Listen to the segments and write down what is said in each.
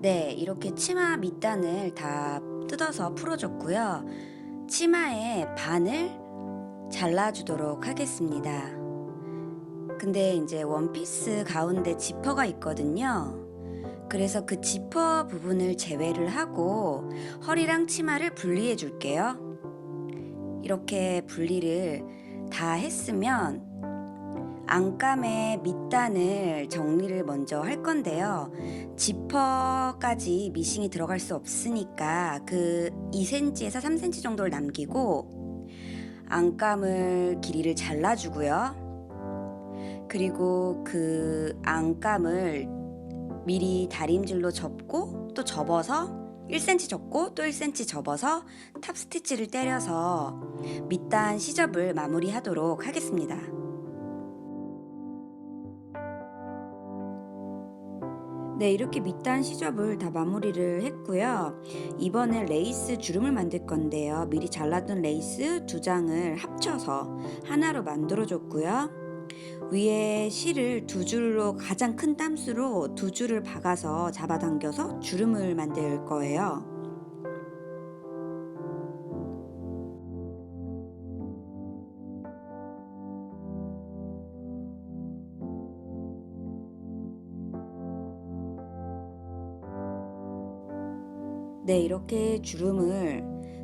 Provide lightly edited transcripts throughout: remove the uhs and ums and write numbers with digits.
네, 이렇게 치마 밑단을 다 뜯어서 풀어줬고요. 치마의 반을 잘라주도록 하겠습니다. 근데 이제 원피스 가운데 지퍼가 있거든요. 그래서 그 지퍼 부분을 제외를 하고 허리랑 치마를 분리해 줄게요. 이렇게 분리를 다 했으면 안감의 밑단을 정리를 먼저 할 건데요. 지퍼까지 미싱이 들어갈 수 없으니까 그 2cm에서 3cm 정도를 남기고 안감을 길이를 잘라주고요. 그리고 그 안감을 미리 다림질로 접고 또 접어서 1cm 접고 또 1cm 접어서 탑 스티치를 때려서 밑단 시접을 마무리하도록 하겠습니다. 네, 이렇게 밑단 시접을 다 마무리를 했고요. 이번엔 레이스 주름을 만들 건데요. 미리 잘라둔 레이스 2장을 합쳐서 하나로 만들어 줬고요. 위에 실을 2줄로 가장 큰 땀수로 2줄을 박아서 잡아당겨서 주름을 만들 거예요. 네, 이렇게 주름을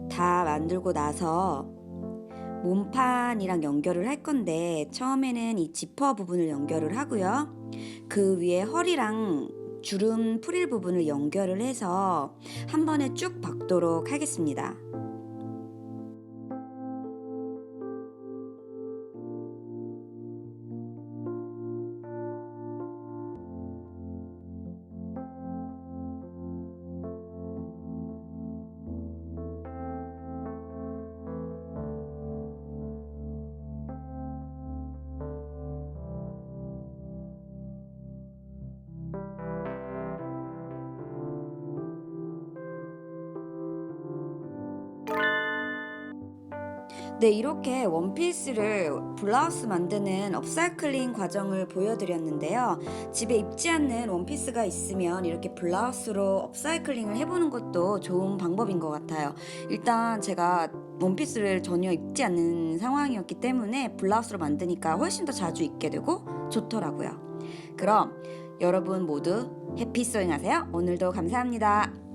다 만들고 나서 몸판이랑 연결을 할 건데 처음에는 이 지퍼 부분을 연결을 하고요. 그 위에 허리랑 주름 프릴 부분을 연결을 해서 한 번에 쭉 박도록 하겠습니다. 네, 이렇게 원피스를 블라우스 만드는 업사이클링 과정을 보여드렸는데요. 집에 입지 않는 원피스가 있으면 이렇게 블라우스로 업사이클링을 해보는 것도 좋은 방법인 것 같아요. 일단 제가 원피스를 전혀 입지 않는 상황이었기 때문에 블라우스로 만드니까 훨씬 더 자주 입게 되고 좋더라고요. 그럼 여러분 모두 해피 소잉 하세요. 오늘도 감사합니다.